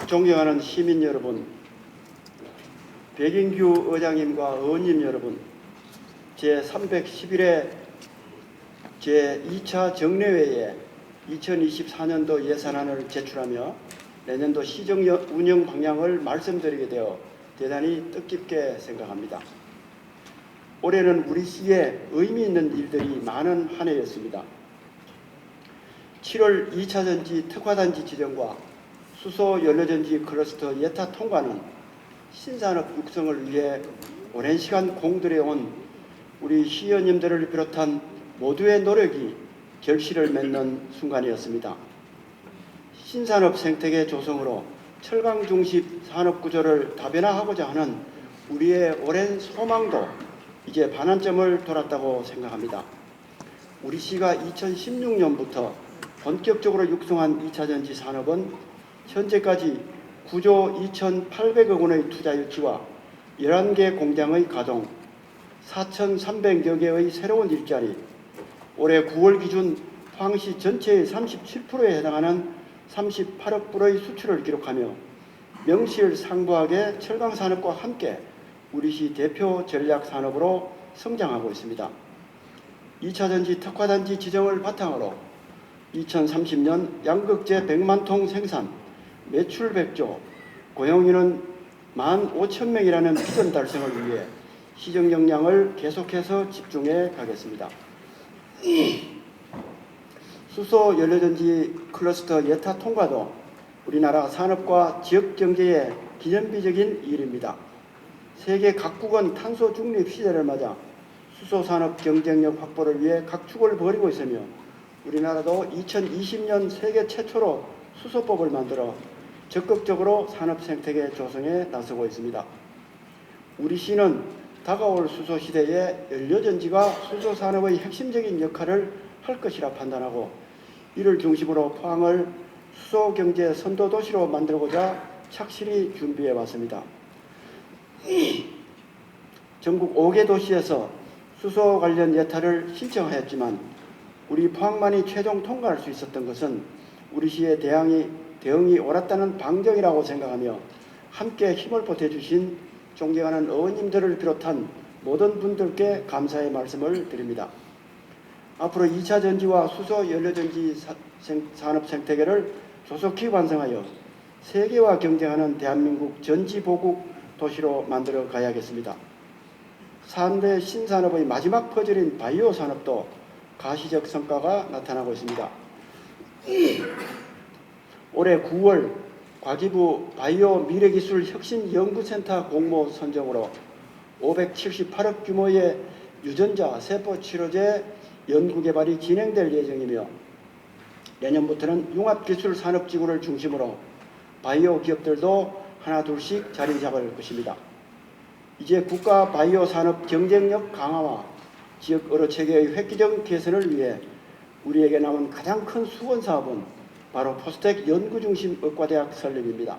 존경하는 시민 여러분, 백인규 의장님과 의원님 여러분, 제311회 제2차 정례회에 2024년도 예산안을 제출하며 내년도 시정 운영 방향을 말씀드리게 되어 대단히 뜻깊게 생각합니다. 올해는 우리 시에 의미 있는 일들이 많은 한 해였습니다. 7월 2차전지 특화단지 지정과 수소 연료전지 클러스터 예타 통과는 신산업 육성을 위해 오랜 시간 공들여온 우리 시의원님들을 비롯한 모두의 노력이 결실을 맺는 순간이었습니다. 신산업 생태계 조성으로 철강 중심 산업 구조를 다변화하고자 하는 우리의 오랜 소망도 이제 반환점을 돌았다고 생각합니다. 우리 시가 2016년부터 본격적으로 육성한 2차전지 산업은 현재까지 9조 2,800억 원의 투자 유치와 11개 공장의 가동, 4,300여 개의 새로운 일자리, 올해 9월 기준 포항시 전체의 37%에 해당하는 38억 불의 수출을 기록하며 명실상부하게 철강산업과 함께 우리시 대표 전략산업으로 성장하고 있습니다. 2차전지 특화단지 지정을 바탕으로 2030년 양극재 100만 통 생산, 매출 100조, 고용인원 15,000명이라는 비전 달성을 위해 시정 역량을 계속해서 집중해 가겠습니다. 수소 연료전지 클러스터 예타 통과도 우리나라 산업과 지역경제의 기념비적인 일입니다. 세계 각국은 탄소 중립 시대를 맞아 수소산업 경쟁력 확보를 위해 각축을 벌이고 있으며 우리나라도 2020년 세계 최초로 수소법을 만들어 적극적으로 산업 생태계 조성에 나서고 있습니다. 우리 시는 다가올 수소 시대에 연료전지가 수소산업의 핵심적인 역할을 할 것이라 판단하고 이를 중심으로 포항을 수소경제 선도도시로 만들고자 착실히 준비해 왔습니다. 전국 5개 도시에서 수소 관련 예타를 신청하였지만 우리 포항만이 최종 통과할 수 있었던 것은 우리 시의 대응이 옳았다는 방정이라고 생각하며 함께 힘을 보태주신 존경하는 의원님들을 비롯한 모든 분들께 감사의 말씀을 드립니다. 앞으로 2차 전지와 수소 연료전지 산업 생태계를 조속히 완성하여 세계와 경쟁하는 대한민국 전지보국 도시로 만들어 가야겠습니다. 3대 신산업의 마지막 퍼즐인 바이오 산업도 가시적 성과가 나타나고 있습니다. 올해 9월 과기부 바이오 미래기술 혁신연구센터 공모 선정으로 578억 규모의 유전자 세포치료제 연구개발이 진행될 예정이며 내년부터는 융합기술산업지구를 중심으로 바이오 기업들도 하나 둘씩 자리 잡을 것입니다. 이제 국가 바이오 산업 경쟁력 강화와 지역 의료체계의 획기적 개선을 위해 우리에게 남은 가장 큰 수건 사업은 바로 포스텍 연구중심 의과대학 설립입니다.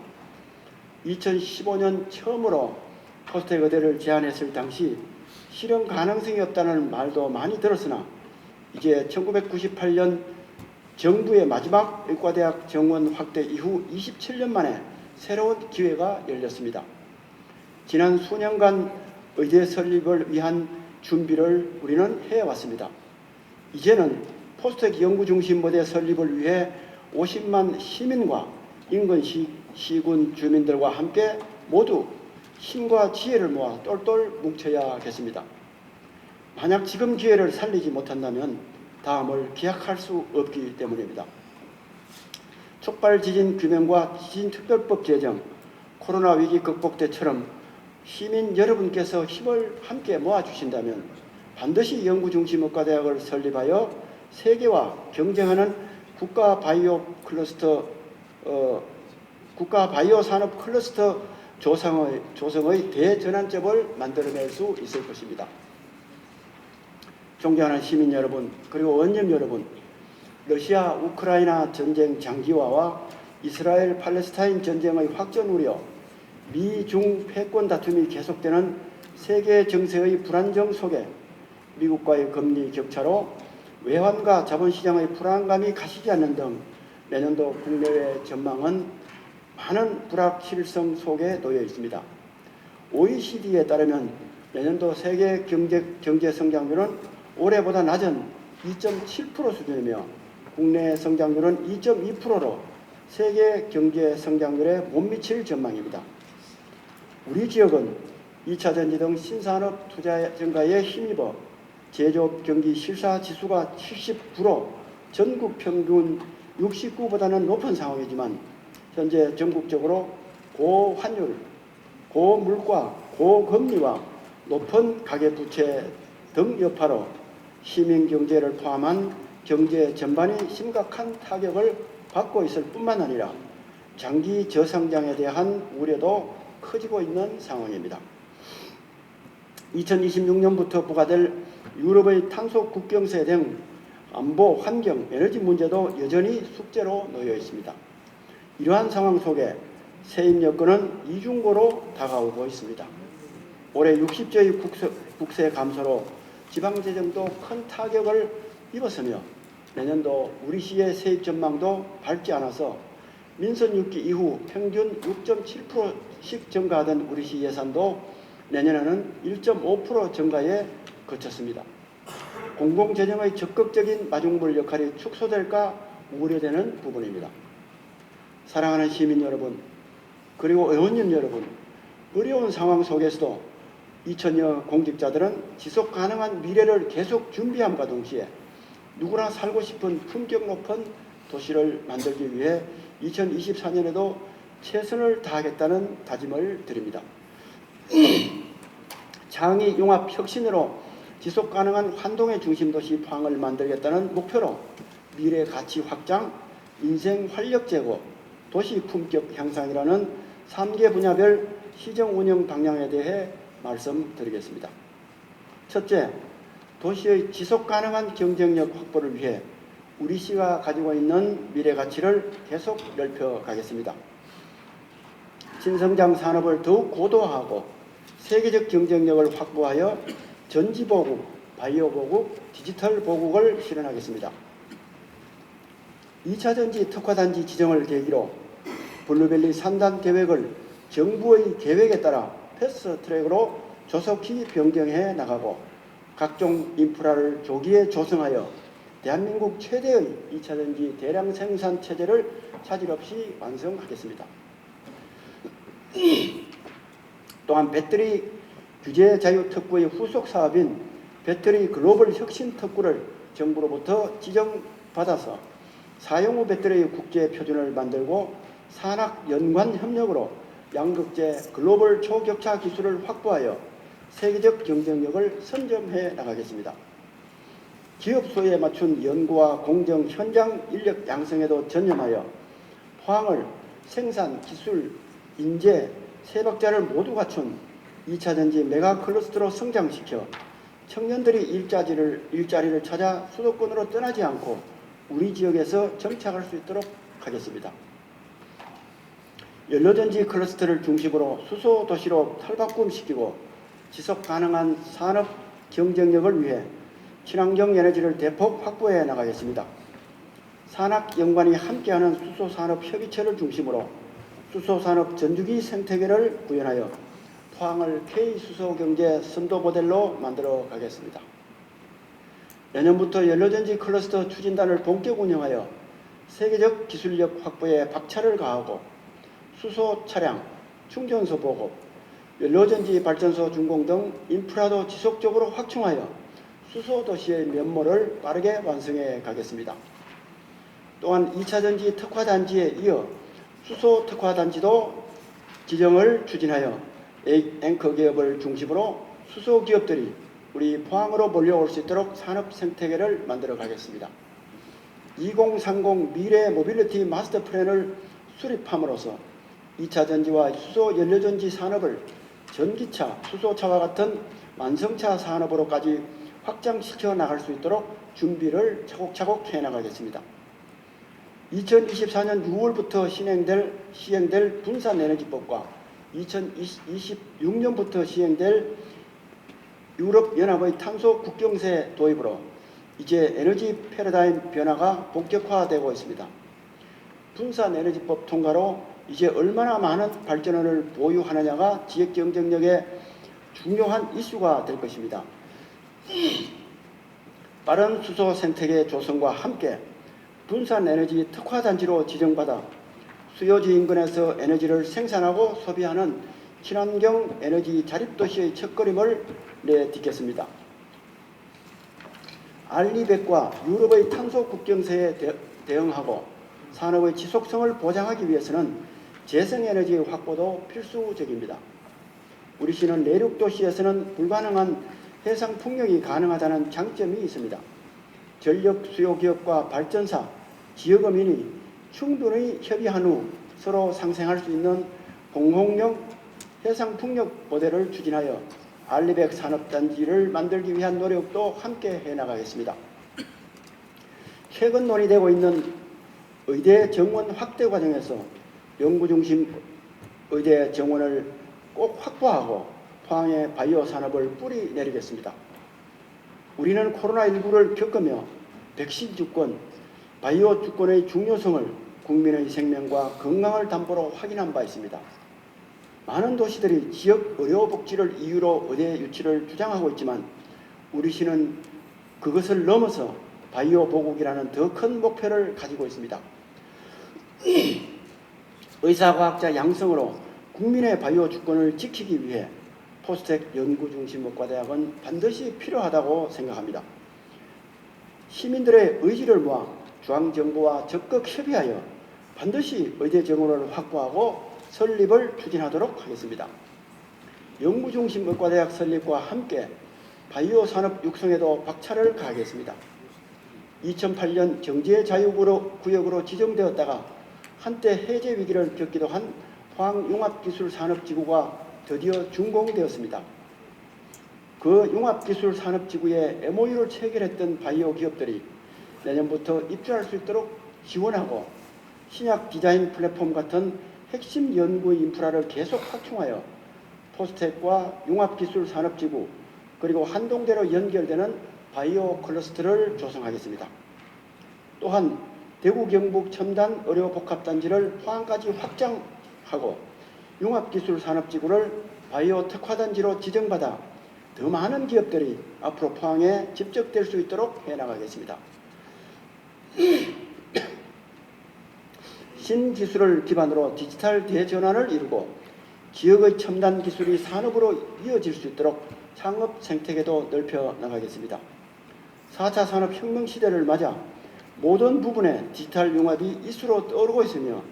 2015년 처음으로 포스텍 의대를 제안했을 당시 실현 가능성이 없다는 말도 많이 들었으나 이제 1998년 정부의 마지막 의과대학 정원 확대 이후 27년 만에 새로운 기회가 열렸습니다. 지난 수년간 의대 설립을 위한 준비를 우리는 해왔습니다. 이제는 포스텍 연구중심 의대 설립을 위해 50만 시민과 인근 시군 주민들과 함께 모두 힘과 지혜를 모아 똘똘 뭉쳐야겠습니다. 만약 지금 기회를 살리지 못한다면 다음을 기약할 수 없기 때문입니다. 촉발 지진 규명과 지진특별법 제정, 코로나 위기 극복 때처럼 시민 여러분께서 힘을 함께 모아주신다면 반드시 연구중심의과대학을 설립하여 세계와 경쟁하는 국가 바이오 산업 클러스터 조성의 대전환점을 만들어낼 수 있을 것입니다. 존경하는 시민 여러분, 그리고 의원님 여러분, 러시아 우크라이나 전쟁 장기화와 이스라엘 팔레스타인 전쟁의 확전 우려, 미중 패권 다툼이 계속되는 세계 정세의 불안정 속에 미국과의 금리 격차로 외환과 자본시장의 불안감이 가시지 않는 등 내년도 국내외 전망은 많은 불확실성 속에 놓여 있습니다. OECD에 따르면 내년도 세계 경제 성장률은 올해보다 낮은 2.7% 수준이며 국내 성장률은 2.2%로 세계 경제 성장률에 못 미칠 전망입니다. 우리 지역은 2차 전지 등 신산업 투자 증가에 힘입어 제조업 경기 실사 지수가 79로 전국 평균 69보다는 높은 상황이지만 현재 전국적으로 고환율, 고물가, 고금리와 높은 가계부채 등 여파로 시민경제를 포함한 경제 전반이 심각한 타격을 받고 있을 뿐만 아니라 장기 저성장에 대한 우려도 커지고 있는 상황입니다. 2026년부터 부과될 유럽의 탄소 국경세 등 안보, 환경, 에너지 문제도 여전히 숙제로 놓여 있습니다. 이러한 상황 속에 세입 여건은 이중고로 다가오고 있습니다. 올해 60조의 국세 감소로 지방재정도 큰 타격을 입었으며 내년도 우리 시의 세입 전망도 밝지 않아서 민선 6기 이후 평균 6.7%씩 증가하던 우리 시 예산도 내년에는 1.5% 증가에 그쳤습니다. 공공재정의 적극적인 마중물 역할이 축소될까 우려되는 부분입니다. 사랑하는 시민 여러분, 그리고 의원님 여러분, 어려운 상황 속에서도 2000여 공직자들은 지속 가능한 미래를 계속 준비함과 동시에 누구나 살고 싶은 품격 높은 도시를 만들기 위해 2024년에도 최선을 다하겠다는 다짐을 드립니다. 창의 융합 혁신으로 지속 가능한 환동의 중심 도시 포항을 만들겠다는 목표로 미래 가치 확장, 인생 활력 제고, 도시 품격 향상이라는 3개 분야별 시정 운영 방향에 대해 말씀드리겠습니다. 첫째, 도시의 지속 가능한 경쟁력 확보를 위해 우리 시가 가지고 있는 미래 가치를 계속 넓혀 가겠습니다. 신성장 산업을 더욱 고도화하고 세계적 경쟁력을 확보하여 전지보국, 바이오보국, 디지털 보국을 실현하겠습니다. 2차 전지 특화단지 지정을 계기로 블루밸리 3단 계획을 정부의 계획에 따라 패스트트랙으로 조속히 변경해 나가고 각종 인프라를 조기에 조성하여 대한민국 최대의 2차 전지 대량 생산 체제를 차질 없이 완성하겠습니다. 또한 배터리 규제 자유 특구의 후속 사업인 배터리 글로벌 혁신 특구를 정부로부터 지정받아서 사용 후 배터리의 국제 표준을 만들고 산학 연관 협력으로 양극재 글로벌 초격차 기술을 확보하여 세계적 경쟁력을 선점해 나가겠습니다. 기업 소에 맞춘 연구와 공정 현장 인력 양성에도 전념하여 포항을 생산, 기술, 인재, 세 박자를 모두 갖춘 2차 전지 메가 클러스터로 성장시켜 청년들이 일자리를 찾아 수도권으로 떠나지 않고 우리 지역에서 정착할 수 있도록 하겠습니다. 연료전지 클러스터를 중심으로 수소 도시로 탈바꿈시키고 지속 가능한 산업 경쟁력을 위해 친환경 에너지를 대폭 확보해 나가겠습니다. 산학 연관이 함께하는 수소산업협의체를 중심으로 수소산업 전주기 생태계를 구현하여 포항을 K수소경제 선도 모델로 만들어 가겠습니다. 내년부터 연료전지 클러스터 추진단을 본격 운영하여 세계적 기술력 확보에 박차를 가하고 수소 차량, 충전소 보급, 연료전지 발전소 준공 등 인프라도 지속적으로 확충하여 수소 도시의 면모를 빠르게 완성해 가겠습니다. 또한 2차 전지 특화단지에 이어 수소 특화단지도 지정을 추진하여 앵커 기업을 중심으로 수소 기업들이 우리 포항으로 몰려올 수 있도록 산업 생태계를 만들어 가겠습니다. 2030 미래 모빌리티 마스터 플랜을 수립함으로써 2차 전지와 수소 연료전지 산업을 전기차, 수소차와 같은 완성차 산업으로까지 확장시켜 나갈 수 있도록 준비를 차곡차곡 해나가겠습니다. 2024년 6월부터 시행될 분산에너지법과 2026년부터 시행될 유럽연합의 탄소 국경세 도입으로 이제 에너지 패러다임 변화가 본격화되고 있습니다. 분산에너지법 통과로 이제 얼마나 많은 발전원을 보유하느냐가 지역 경쟁력의 중요한 이슈가 될 것입니다. 빠른 수소 생태계 조성과 함께 분산 에너지 특화단지로 지정받아 수요지 인근에서 에너지를 생산하고 소비하는 친환경 에너지 자립도시의 첫걸음을 내딛겠습니다. 알리백과 유럽의 탄소 국경세에 대응하고 산업의 지속성을 보장하기 위해서는 재생에너지의 확보도 필수적입니다. 우리 시는 내륙도시에서는 불가능한 해상풍력이 가능하다는 장점이 있습니다. 전력 수요기업과 발전사, 지역어민이 충분히 협의한 후 서로 상생할 수 있는 공공용 해상풍력 모델을 추진하여 알리백 산업단지를 만들기 위한 노력도 함께 해나가겠습니다. 최근 논의되고 있는 의대 정원 확대 과정에서 연구중심 의대 정원을 꼭 확보하고 포항의 바이오 산업을 뿌리 내리겠습니다. 우리는 코로나19를 겪으며 백신 주권, 바이오 주권의 중요성을 국민의 생명과 건강을 담보로 확인한 바 있습니다. 많은 도시들이 지역 의료복지를 이유로 의대 유치를 주장하고 있지만 우리 시는 그것을 넘어서 바이오 보국이라는 더 큰 목표를 가지고 있습니다. 의사과학자 양성으로 국민의 바이오 주권을 지키기 위해 포스텍 연구중심 의과대학은 반드시 필요하다고 생각합니다. 시민들의 의지를 모아 중앙정부와 적극 협의하여 반드시 의대 정원을 확보하고 설립을 추진하도록 하겠습니다. 연구중심 의과대학 설립과 함께 바이오 산업 육성에도 박차를 가하겠습니다. 2008년 경제자유구역으로 지정되었다가 한때 해제 위기를 겪기도 한 포항융합기술산업지구가 드디어 준공되었습니다. 그 융합기술산업지구에 MOU를 체결했던 바이오 기업들이 내년부터 입주할 수 있도록 지원하고 신약 디자인 플랫폼 같은 핵심 연구 인프라를 계속 확충하여 포스텍과 융합기술산업지구 그리고 한동대로 연결되는 바이오 클러스터를 조성하겠습니다. 또한 대구 경북 첨단 의료복합단지를 포항까지 확장하고 융합기술산업지구를 바이오 특화단지로 지정받아 더 많은 기업들이 앞으로 포항에 집적될 수 있도록 해나가겠습니다. 신기술을 기반으로 디지털 대전환을 이루고 지역의 첨단 기술이 산업으로 이어질 수 있도록 창업 생태계도 넓혀 나가겠습니다. 4차 산업혁명 시대를 맞아 모든 부분에 디지털 융합이 이수로 떠오르고 있으며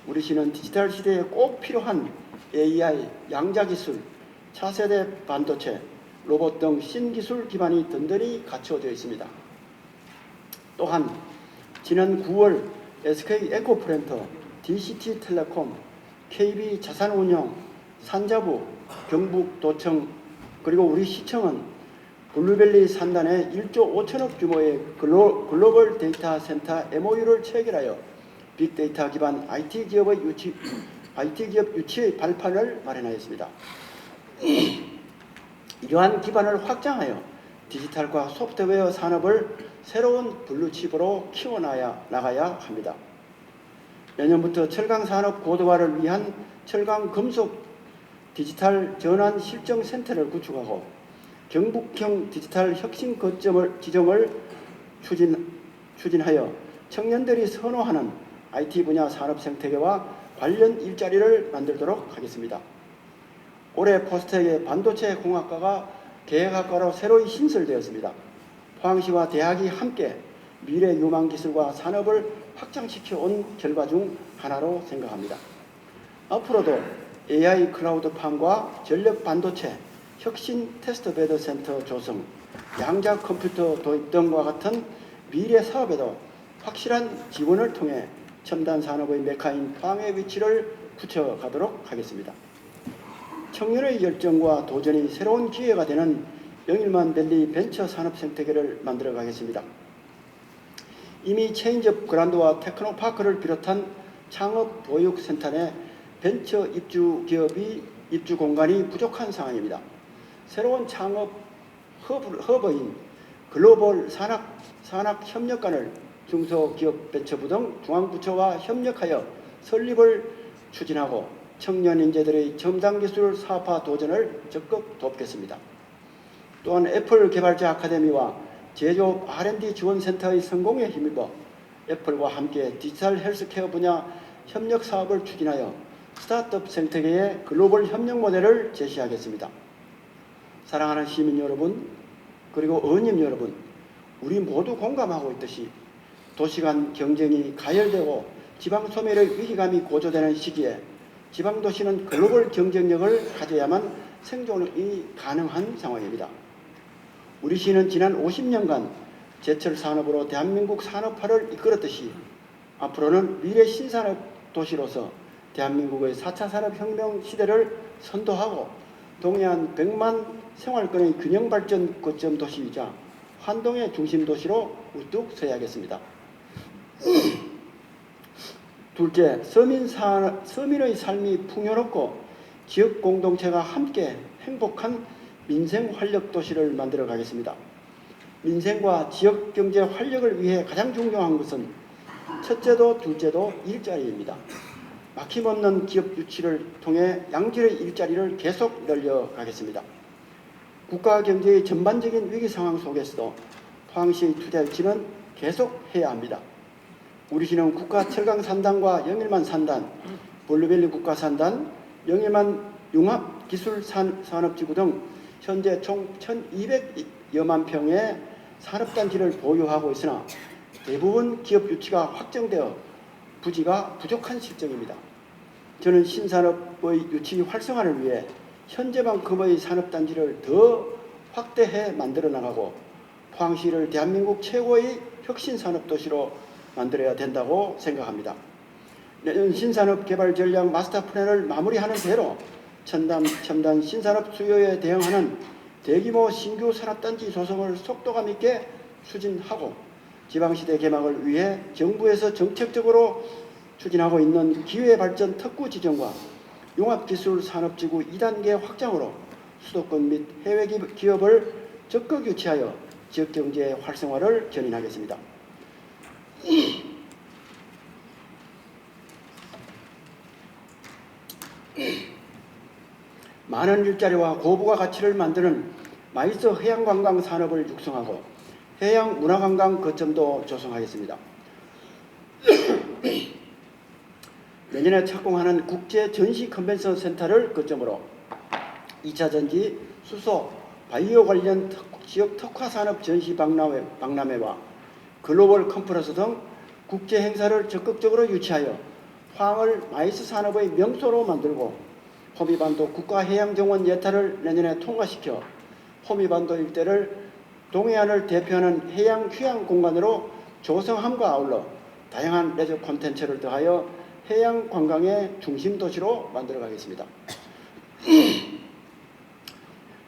우리 시는 디지털 시대에 꼭 필요한 AI, 양자기술, 차세대 반도체, 로봇 등 신기술 기반이 든든히 갖춰져 있습니다. 또한 지난 9월 SK 에코프렌터, DCT텔레콤, KB자산운용, 산자부, 경북도청 그리고 우리 시청은 블루벨리 산단에 1조 5천억 규모의 글로벌 데이터 센터 MOU를 체결하여 빅데이터 기반 IT 기업 유치의 발판을 마련하였습니다. 이러한 기반을 확장하여 디지털과 소프트웨어 산업을 새로운 블루칩으로 키워나가야 합니다. 내년부터 철강산업 고도화를 위한 철강금속 디지털 전환 실정센터를 구축하고 경북형 디지털 혁신 거점을 지정을 추진하여 청년들이 선호하는 IT 분야 산업 생태계와 관련 일자리를 만들도록 하겠습니다. 올해 포스텍의 반도체 공학과가 계획학과로 새로이 신설되었습니다. 포항시와 대학이 함께 미래 유망 기술과 산업을 확장시켜 온 결과 중 하나로 생각합니다. 앞으로도 AI 클라우드팜과 전력 반도체, 혁신 테스트베드 센터 조성, 양자 컴퓨터 도입 등과 같은 미래 사업에도 확실한 지원을 통해 첨단 산업의 메카인 포항의 위치를 굳혀가도록 하겠습니다. 청년의 열정과 도전이 새로운 기회가 되는 영일만 밸리 벤처 산업 생태계를 만들어 가겠습니다. 이미 체인지업 그란드와 테크노파크를 비롯한 창업 보육센터 내 벤처 입주 기업이 입주 공간이 부족한 상황입니다. 새로운 창업 허브인 글로벌 산학협력관을 중소기업 벤처부 등 중앙부처와 협력하여 설립을 추진하고 청년 인재들의 첨단 기술 사업화 도전을 적극 돕겠습니다. 또한 애플 개발자 아카데미와 제조업 R&D 지원센터의 성공에 힘입어 애플과 함께 디지털 헬스케어 분야 협력 사업을 추진하여 스타트업 생태계의 글로벌 협력 모델을 제시하겠습니다. 사랑하는 시민 여러분, 그리고 의원님 여러분, 우리 모두 공감하고 있듯이 도시 간 경쟁이 가열되고 지방 소멸의 위기감이 고조되는 시기에 지방도시는 글로벌 경쟁력을 가져야만 생존이 가능한 상황입니다. 우리 시는 지난 50년간 제철 산업으로 대한민국 산업화를 이끌었듯이 앞으로는 미래 신산업 도시로서 대한민국의 4차 산업혁명 시대를 선도하고 동해안 100만 생활권의 균형발전 거점 도시이자 환동의 중심 도시로 우뚝 서야겠습니다. 둘째, 서민의 삶이 풍요롭고 지역 공동체가 함께 행복한 민생 활력 도시를 만들어 가겠습니다. 민생과 지역 경제 활력을 위해 가장 중요한 것은 첫째도 둘째도 일자리입니다. 막힘없는 기업 유치를 통해 양질의 일자리를 계속 늘려 가겠습니다. 국가 경제의 전반적인 위기 상황 속에서도 포항시의 투자 유치는 계속 해야 합니다. 우리 시는 국가 철강 산단과 영일만 산단, 블루밸리 국가 산단, 영일만 융합 기술 산업지구 등 현재 총 1,200여만 평의 산업단지를 보유하고 있으나 대부분 기업 유치가 확정되어 부지가 부족한 실정입니다. 저는 신산업의 유치 활성화를 위해 현재만큼의 산업단지를 더 확대해 만들어 나가고 포항시를 대한민국 최고의 혁신산업도시로 만들어야 된다고 생각합니다. 내년 신산업개발전략 마스터플랜을 마무리하는 대로 첨단 신산업 수요에 대응하는 대규모 신규 산업단지 조성을 속도감 있게 추진하고 지방시대 개막을 위해 정부에서 정책적으로 추진하고 있는 기회발전 특구 지정과 융합기술 산업지구 2단계 확장으로 수도권 및 해외 기업을 적극 유치하여 지역경제의 활성화를 견인하겠습니다. 많은 일자리와 고부가 가치를 만드는 마이스 해양관광 산업을 육성하고 해양 문화관광 거점도 조성하겠습니다. 내년에 착공하는 국제 전시 컨벤션 센터를 거점으로 2차 전지, 수소, 바이오 관련 지역 특화 산업 전시 박람회와 글로벌 컨퍼런스 등 국제 행사를 적극적으로 유치하여 포항을 마이스 산업의 명소로 만들고 호미반도 국가해양정원 예타를 내년에 통과시켜 호미반도 일대를 동해안을 대표하는 해양 휴양 공간으로 조성함과 아울러 다양한 레저 콘텐츠를 더하여 해양 관광의 중심 도시로 만들어 가겠습니다.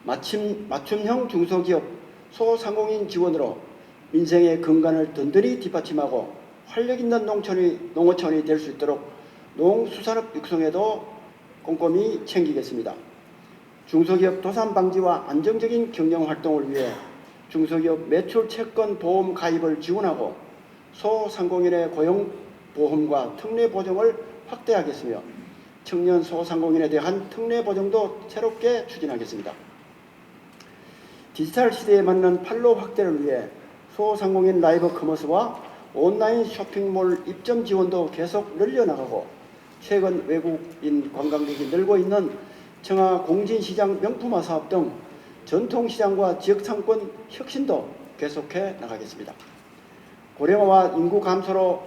맞춤형 중소기업 소상공인 지원으로 민생의 근간을 든든히 뒷받침하고 활력 있는 농어촌이 될 수 있도록 농수산업 육성에도 꼼꼼히 챙기겠습니다. 중소기업 도산 방지와 안정적인 경영 활동을 위해 중소기업 매출 채권 보험 가입을 지원하고 소상공인의 고용 보험과 특례 보정을 확대하겠으며 청년 소상공인에 대한 특례 보정도 새롭게 추진하겠습니다. 디지털 시대에 맞는 판로 확대를 위해 소상공인 라이브 커머스와 온라인 쇼핑몰 입점 지원도 계속 늘려나가고 최근 외국인 관광객이 늘고 있는 청하 공진시장 명품화 사업 등 전통시장과 지역상권 혁신도 계속해 나가겠습니다. 고령화와 인구 감소로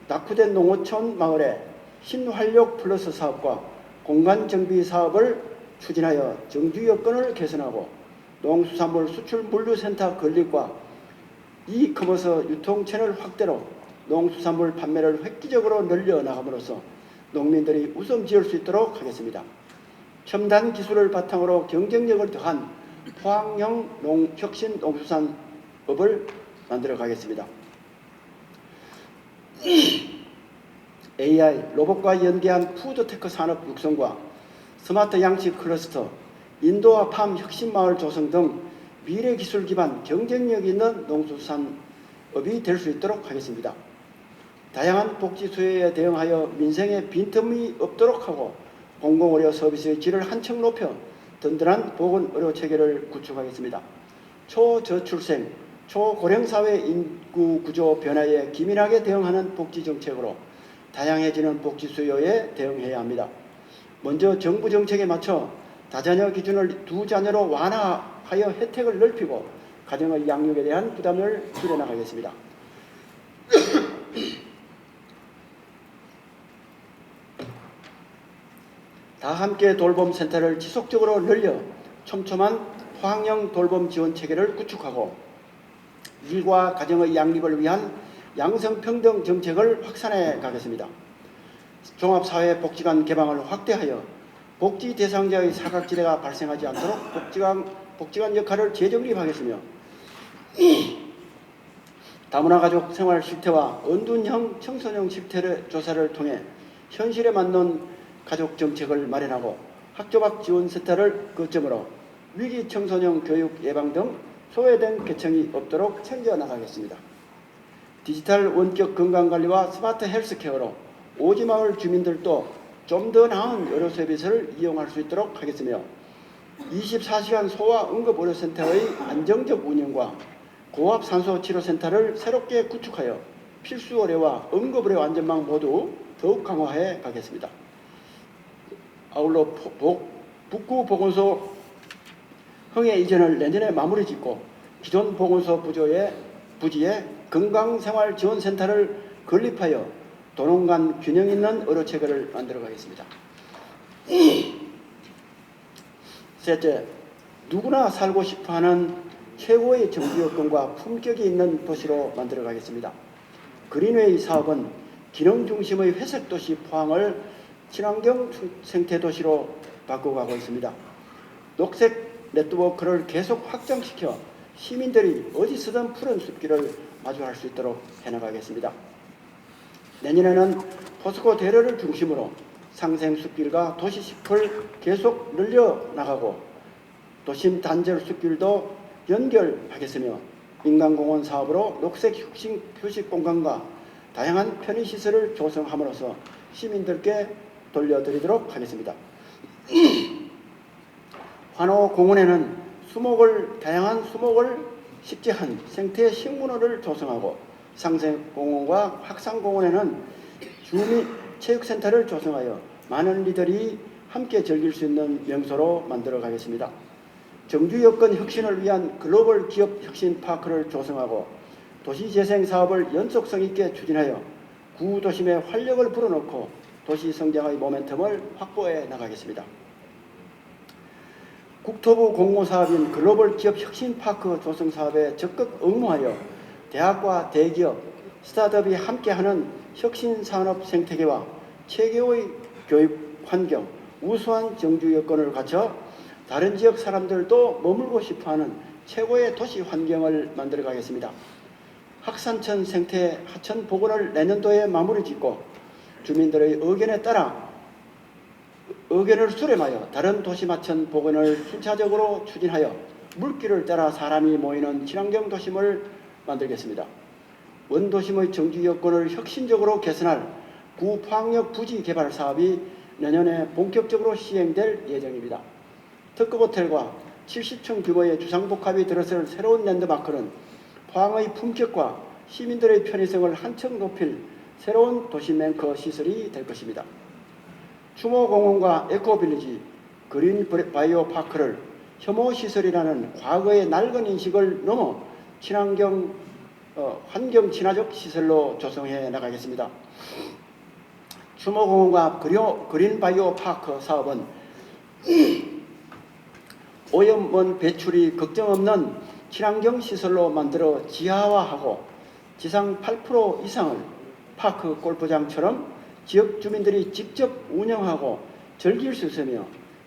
낙후된 농어촌 마을에 신활력 플러스 사업과 공간정비 사업을 추진하여 정주 여건을 개선하고 농수산물 수출 물류센터 건립과 이커머스 유통 채널 확대로 농수산물 판매를 획기적으로 늘려나감으로써 농민들이 웃음 지을 수 있도록 하겠습니다. 첨단 기술을 바탕으로 경쟁력을 더한 포항형 혁신 농수산업을 만들어 가겠습니다. AI, 로봇과 연계한 푸드테크 산업 육성과 스마트 양식 클러스터, 인도와 팜 혁신마을 조성 등 미래 기술 기반 경쟁력 있는 농수산업이 될 수 있도록 하겠습니다. 다양한 복지 수요에 대응하여 민생에 빈틈이 없도록 하고 공공의료 서비스의 질을 한층 높여 든든한 보건의료 체계를 구축하겠습니다. 초저출생, 초고령사회 인구 구조 변화에 기민하게 대응하는 복지 정책으로 다양해지는 복지 수요에 대응해야 합니다. 먼저 정부 정책에 맞춰 다자녀 기준을 2자녀로 완화하여 혜택을 넓히고 가정의 양육에 대한 부담을 줄여나가겠습니다. 다함께 돌봄센터를 지속적으로 늘려 촘촘한 포항형 돌봄 지원 체계를 구축하고 일과 가정의 양립을 위한 양성평등 정책을 확산해 가겠습니다. 종합사회복지관 개방을 확대하여 복지 대상자의 사각지대가 발생하지 않도록 복지관 역할을 재정립하겠으며 다문화 가족 생활 실태와 언둔형 청소년 실태 조사를 통해 현실에 맞는 가족 정책을 마련하고 학교 밖 지원센터를 거점으로 위기 청소년 교육 예방 등 소외된 계층이 없도록 챙겨나가겠습니다. 디지털 원격 건강관리와 스마트 헬스케어로 오지마을 주민들도 좀 더 나은 의료 서비스를 이용할 수 있도록 하겠으며 24시간 소아응급의료센터의 안정적 운영과 고압산소치료센터를 새롭게 구축하여 필수의료와 응급의료 안전망 모두 더욱 강화해 가겠습니다. 아울러 북구 보건소 흥해 이전을 내년에 마무리 짓고 기존 보건소 부지에 건강생활지원센터를 건립하여 도농 간 균형 있는 의료체계를 만들어 가겠습니다. 셋째, 누구나 살고 싶어하는 최고의 정규여건과 품격이 있는 도시로 만들어 가겠습니다. 그린웨이 사업은 기능 중심의 회색도시 포항을 친환경 생태도시로 바꿔가고 있습니다. 녹색 네트워크를 계속 확장시켜 시민들이 어디서든 푸른 숲길을 마주할 수 있도록 해나가겠습니다. 내년에는 포스코 대로를 중심으로 상생 숲길과 도시 숲을 계속 늘려나가고 도심 단절 숲길도 연결하겠으며 인간공원 사업으로 녹색 휴식 공간과 다양한 편의시설을 조성함으로써 시민들께 돌려드리도록 하겠습니다. 환호공원에는 다양한 수목을 식재한 생태식문호를 조성하고 상생공원과 확산공원에는 주민체육센터를 조성하여 많은 이들이 함께 즐길 수 있는 명소로 만들어 가겠습니다. 정주여건 혁신을 위한 글로벌 기업 혁신파크를 조성하고 도시재생 사업을 연속성 있게 추진하여 구도심에 활력을 불어넣고 도시성장의 모멘텀을 확보해 나가겠습니다. 국토부 공모사업인 글로벌 기업 혁신파크 조성 사업에 적극 응모하여 대학과 대기업, 스타트업이 함께하는 혁신산업 생태계와 최고의 교육 환경, 우수한 정주 여건을 갖춰 다른 지역 사람들도 머물고 싶어하는 최고의 도시 환경을 만들어 가겠습니다. 학산천 생태 하천 복원을 내년도에 마무리 짓고 주민들의 의견을 수렴하여 다른 도시마천 복원을 순차적으로 추진하여 물길을 따라 사람이 모이는 친환경 도심을 만들겠습니다. 원도심의 정주 여건을 혁신적으로 개선할 구포항역 부지 개발 사업이 내년에 본격적으로 시행될 예정입니다. 특급 호텔과 70층 규모의 주상복합이 들어설 새로운 랜드마크는 포항의 품격과 시민들의 편의성을 한층 높일 새로운 도시맹커 시설이 될 것입니다. 추모공원과 에코빌리지, 그린바이오 파크를 혐오시설이라는 과거의 낡은 인식을 넘어 환경 친화적 시설로 조성해 나가겠습니다. 추모공원과 그린바이오 파크 사업은 오염원 배출이 걱정 없는 친환경 시설로 만들어 지하화하고 지상 8% 이상을 파크 골프장처럼 지역 주민들이 직접 운영하고 즐길 수 있으며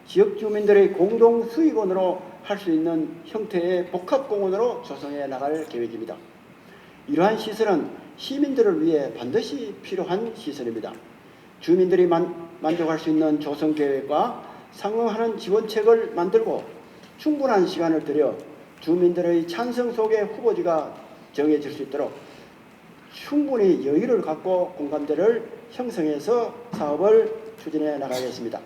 지역 주민들의 공동 수익원으로 할 수 있는 형태의 복합공원으로 조성해 나갈 계획입니다. 이러한 시설은 시민들을 위해 반드시 필요한 시설입니다. 주민들이 만족할 수 있는 조성 계획과 상응하는 지원책을 만들고 충분한 시간을 들여 주민들의 찬성 속에 후보지가 정해질 수 있도록 충분히 여유를 갖고 공감대를 형성해서 사업을 추진해 나가겠습니다.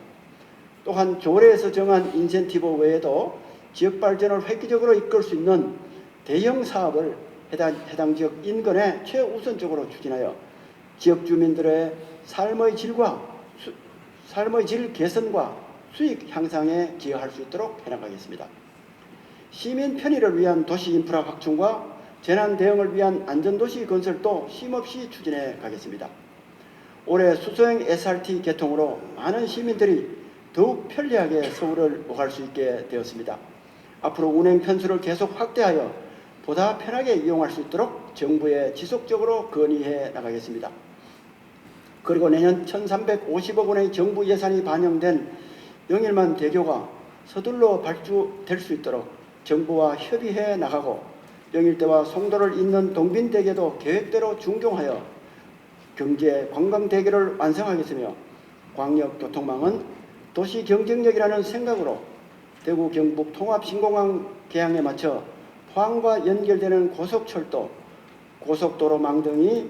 또한 조례에서 정한 인센티브 외에도 지역 발전을 획기적으로 이끌 수 있는 대형 사업을 해당 지역 인근에 최우선적으로 추진하여 지역 주민들의 삶의 질 개선과 수익 향상에 기여할 수 있도록 해나가겠습니다. 시민 편의를 위한 도시 인프라 확충과 재난 대응을 위한 안전도시 건설도 쉼없이 추진해 가겠습니다. 올해 수소형 SRT 개통으로 많은 시민들이 더욱 편리하게 서울을 오갈 수 있게 되었습니다. 앞으로 운행 편수를 계속 확대하여 보다 편하게 이용할 수 있도록 정부에 지속적으로 건의해 나가겠습니다. 그리고 내년 1,350억 원의 정부 예산이 반영된 영일만 대교가 서둘러 발주될 수 있도록 정부와 협의해 나가고 영일대와 송도를 잇는 동빈대교도 계획대로 준공하여 경제 관광대교를 완성하겠으며 광역교통망은 도시 경쟁력이라는 생각으로 대구 경북 통합신공항 개항에 맞춰 포항과 연결되는 고속철도, 고속도로망 등이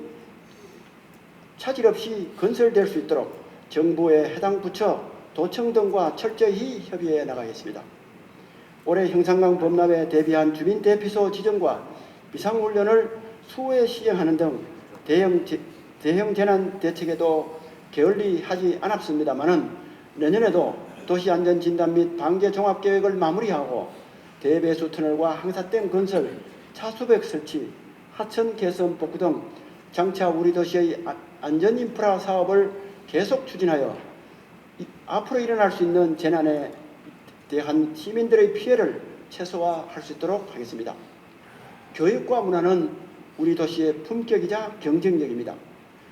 차질 없이 건설될 수 있도록 정부의 해당 부처, 도청 등과 철저히 협의해 나가겠습니다. 올해 형산강 범람에 대비한 주민대피소 지정과 비상훈련을 수호에 시행하는 등 대형 재난 대책에도 게을리하지 않았습니다마는 내년에도 도시안전진단 및 방제 종합계획을 마무리하고 대배수 터널과 항사댐 건설, 차수백 설치, 하천 개선 복구 등 장차 우리 도시의 안전인프라 사업을 계속 추진하여 앞으로 일어날 수 있는 재난에 대한 시민들의 피해를 최소화할 수 있도록 하겠습니다. 교육과 문화는 우리 도시의 품격이자 경쟁력입니다.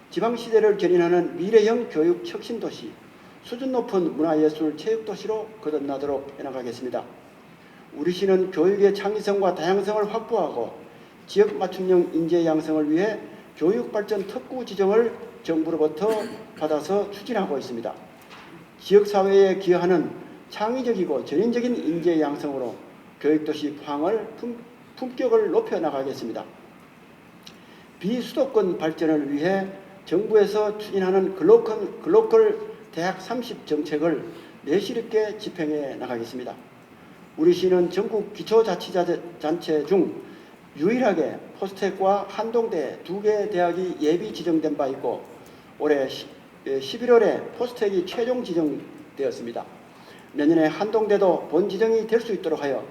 지방시대를 견인하는 미래형 교육 혁신도시, 수준 높은 문화예술 체육도시로 거듭나도록 해나가겠습니다. 우리 시는 교육의 창의성과 다양성을 확보하고 지역 맞춤형 인재 양성을 위해 교육발전 특구 지정을 정부로부터 받아서 추진하고 있습니다. 지역사회에 기여하는 창의적이고 전인적인 인재 양성으로 교육도시 포항을 품격을 높여나가겠습니다. 비수도권 발전을 위해 정부에서 추진하는 글로컬 대학 30 정책을 내실 있게 집행해 나가겠습니다. 우리 시는 전국 기초자치단체 중 유일하게 포스텍과 한동대 2개 대학이 예비 지정된 바 있고 올해 11월에 포스텍이 최종 지정되었습니다. 내년에 한동대도 본 지정이 될 수 있도록 하여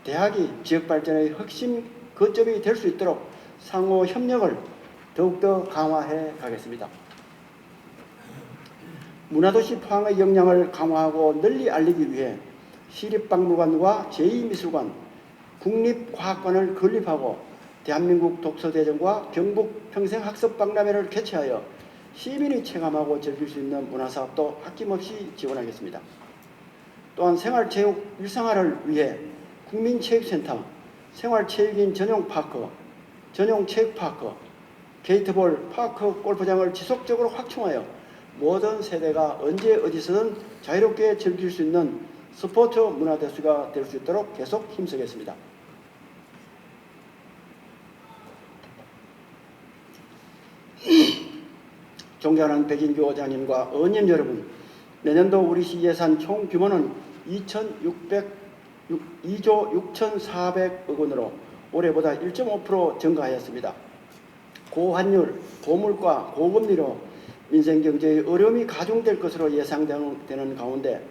대학이 지역발전의核심 거점이 될 수 있도록 상호 협력을 더욱더 강화해 가겠습니다. 문화도시 포항의 역량을 강화하고 널리 알리기 위해 시립박물관과 제2미술관, 국립과학관을 건립하고 대한민국 독서대전과 경북평생학습박람회를 개최하여 시민이 체감하고 즐길 수 있는 문화사업도 아낌없이 지원하겠습니다. 또한 생활체육 일상화를 위해 국민체육센터, 생활체육인 전용파크, 전용체육파크, 게이트볼, 파크, 골프장을 지속적으로 확충하여 모든 세대가 언제 어디서든 자유롭게 즐길 수 있는 스포츠 문화대수가 될 수 있도록 계속 힘쓰겠습니다. 존경하는 백인규 원장님과 의원님 여러분, 내년도 우리시 예산 총 규모는 2조 6,400억 원으로 올해보다 1.5% 증가하였습니다. 고환율, 고물가, 고금리로 민생경제의 어려움이 가중될 것으로 예상되는 가운데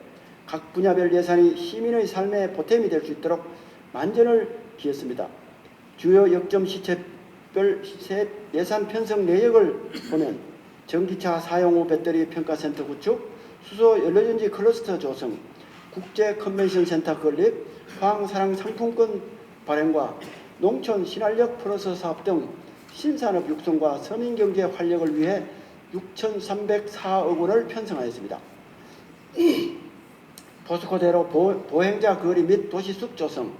각 분야별 예산이 시민의 삶에 보탬이 될 수 있도록 만전을 기했습니다. 주요 역점 시책별 예산 편성 내역을 보면 전기차 사용 후 배터리 평가센터 구축, 수소 연료전지 클러스터 조성, 국제 컨벤션 센터 건립, 포항사랑 상품권 발행과 농촌 신활력 플러스 사업 등 신산업 육성과 서민경제 활력을 위해 6,304억 원을 편성하였습니다. 포스코대로 보행자 거리 및 도시숲 조성,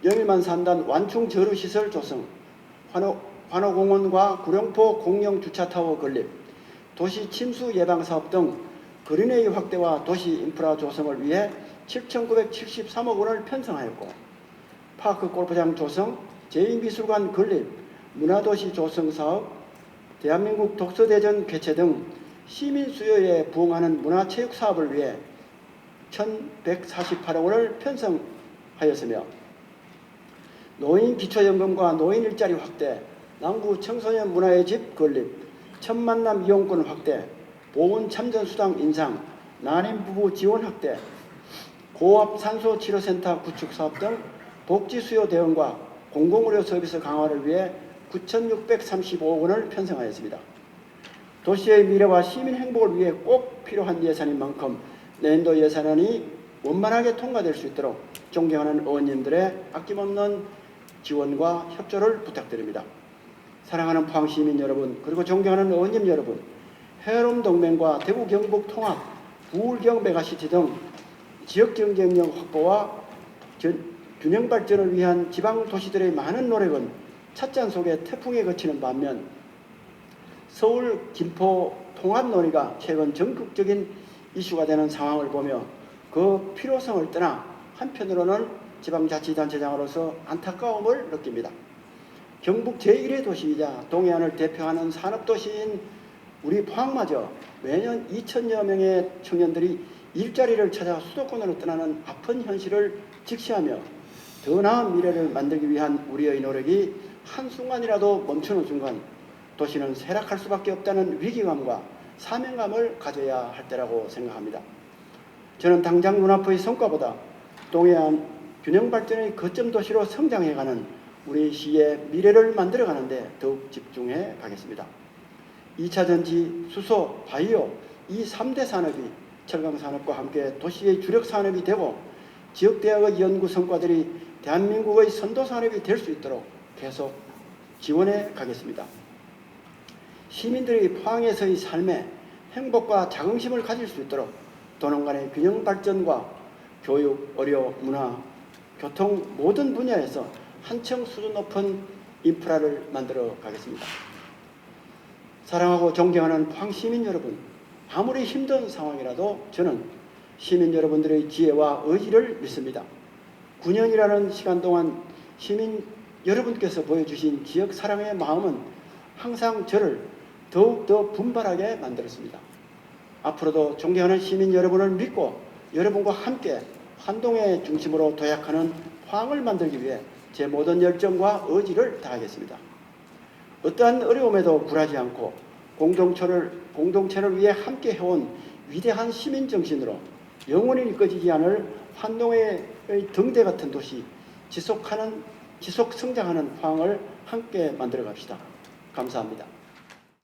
영일만 산단 완충 저류시설 조성, 환호공원과 구룡포 공영주차타워 건립, 도시 침수 예방사업 등 그린웨이 확대와 도시 인프라 조성을 위해 7,973억 원을 편성하였고 파크 골프장 조성, 제2미술관 건립, 문화도시 조성사업, 대한민국 독서대전 개최 등 시민 수요에 부응하는 문화체육 사업을 위해 1,148억 원을 편성하였으며 노인 기초연금과 노인 일자리 확대, 남구 청소년 문화의 집 건립, 첫 만남 이용권 확대, 보훈 참전 수당 인상, 난임 부부 지원 확대, 고압 산소 치료센터 구축 사업 등 복지 수요 대응과 공공의료 서비스 강화를 위해 9,635억 원을 편성하였습니다. 도시의 미래와 시민 행복을 위해 꼭 필요한 예산인 만큼 내년도 예산안이 원만하게 통과될 수 있도록 존경하는 의원님들의 아낌없는 지원과 협조를 부탁드립니다. 사랑하는 포항시민 여러분, 그리고 존경하는 의원님 여러분, 해외롬동맹과 대구 경북 통합, 부울경 메가시티 등 지역경쟁력 확보와 균형 발전을 위한 지방도시들의 많은 노력은 찻잔 속에 태풍에 그치는 반면 서울 김포 통합 논의가 최근 전국적인 이슈가 되는 상황을 보며 그 필요성을 떠나 한편으로는 지방자치단체장으로서 안타까움을 느낍니다. 경북 제1의 도시이자 동해안을 대표하는 산업도시인 우리 포항마저 매년 2천여 명의 청년들이 일자리를 찾아 수도권으로 떠나는 아픈 현실을 직시하며 더 나은 미래를 만들기 위한 우리의 노력이 한순간이라도 멈추는 순간 도시는 쇠락할 수밖에 없다는 위기감과 사명감을 가져야 할 때라고 생각합니다. 저는 당장 눈앞의 성과보다 동해안 균형 발전의 거점 도시로 성장해가는 우리 시의 미래를 만들어가는 데 더욱 집중해 가겠습니다. 2차 전지, 수소, 바이오 이 3대 산업이 철강산업과 함께 도시의 주력 산업이 되고 지역대학의 연구 성과들이 대한민국의 선도산업이 될 수 있도록 계속 지원해 가겠습니다. 시민들의 포항에서의 삶에 행복과 자긍심을 가질 수 있도록 도농 간의 균형 발전과 교육, 의료, 문화, 교통 모든 분야에서 한층 수준 높은 인프라를 만들어 가겠습니다. 사랑하고 존경하는 포항 시민 여러분, 아무리 힘든 상황이라도 저는 시민 여러분들의 지혜와 의지를 믿습니다. 9년이라는 시간 동안 시민 여러분께서 보여주신 지역 사랑의 마음은 항상 저를 더욱더 분발하게 만들었습니다. 앞으로도 존경하는 시민 여러분을 믿고 여러분과 함께 환동의 중심으로 도약하는 포항을 만들기 위해 제 모든 열정과 의지를 다하겠습니다. 어떠한 어려움에도 굴하지 않고 공동체를 위해 함께 해온 위대한 시민 정신으로 영원히 꺼지지 않을 환동의 등대 같은 도시, 지속 성장하는 포항을 함께 만들어 갑시다. 감사합니다.